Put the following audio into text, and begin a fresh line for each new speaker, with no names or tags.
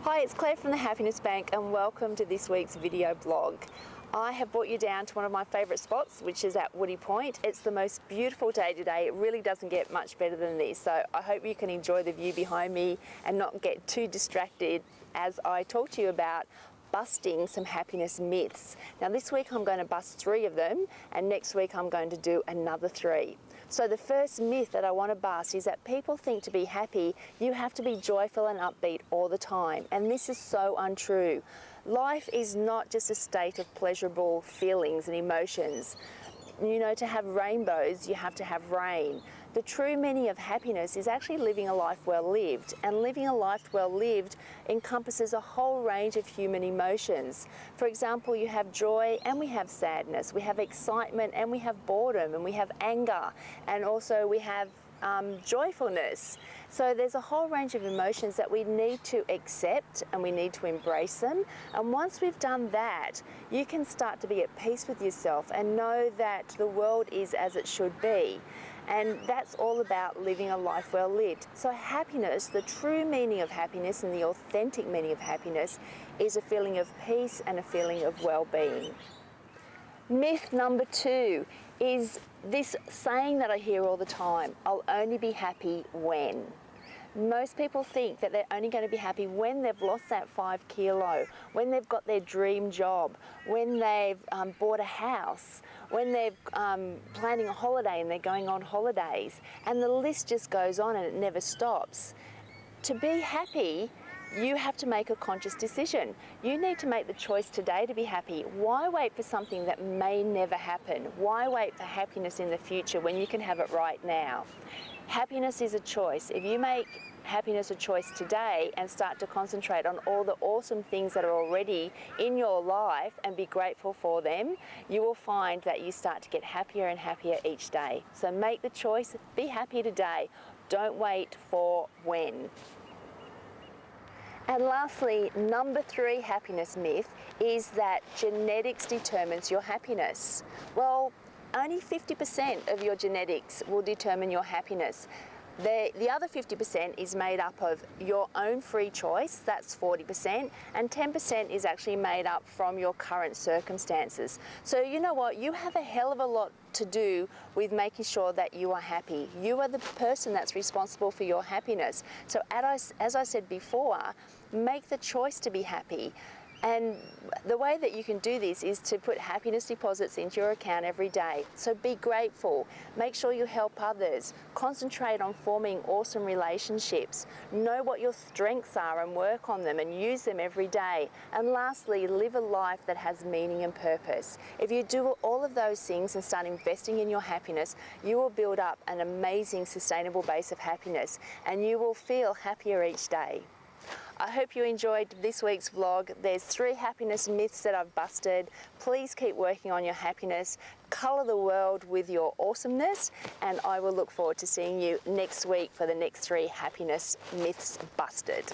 Hi, it's Claire from the Happiness Bank and welcome to this week's video blog. I have brought you down to one of my favourite spots, which is at Woody Point. It's the most beautiful day today. It really doesn't get much better than this, so I hope you can enjoy the view behind me and not get too distracted as I talk to you about busting some happiness myths. Now this week I'm going to bust 3 of them, and next week I'm going to do another 3. So the first myth that I want to bust is that people think to be happy you have to be joyful and upbeat all the time, and this is so untrue. Life is not just a state of pleasurable feelings and emotions. You know, to have rainbows, you have to have rain. The true meaning of happiness is actually living a life well lived, and living a life well lived encompasses a whole range of human emotions. For example, you have joy and we have sadness, we have excitement and we have boredom, and we have anger, and also we have joyfulness. So there's a whole range of emotions that we need to accept and we need to embrace them. And once we've done that, you can start to be at peace with yourself and know that the world is as it should be. And that's all about living a life well lived. So happiness, the true meaning of happiness and the authentic meaning of happiness, is a feeling of peace and a feeling of well-being. Myth number 2 is this saying that I hear all the time: I'll only be happy when. Most people think that they're only going to be happy when they've lost that 5 kilo, when they've got their dream job, when they've bought a house, when they're planning a holiday and they're going on holidays, and the list just goes on and it never stops. To be happy, you have to make a conscious decision. You need to make the choice today to be happy. Why wait for something that may never happen? Why wait for happiness in the future when you can have it right now? Happiness is a choice. If you make happiness a choice today and start to concentrate on all the awesome things that are already in your life and be grateful for them, you will find that you start to get happier and happier each day. So make the choice, be happy today. Don't wait for when. And lastly, number 3 happiness myth is that genetics determines your happiness. Well, only 50% of your genetics will determine your happiness. The other 50% is made up of your own free choice, that's 40%, and 10% is actually made up from your current circumstances. So you know what, you have a hell of a lot to do with making sure that you are happy. You are the person that's responsible for your happiness. So as I said before, make the choice to be happy. And the way that you can do this is to put happiness deposits into your account every day. So be grateful, make sure you help others, concentrate on forming awesome relationships, know what your strengths are and work on them and use them every day. And lastly, live a life that has meaning and purpose. If you do all of those things and start investing in your happiness, you will build up an amazing sustainable base of happiness, and you will feel happier each day. I hope you enjoyed this week's vlog. There's 3 happiness myths that I've busted. Please keep working on your happiness, colour the world with your awesomeness, and I will look forward to seeing you next week for the next 3 happiness myths busted.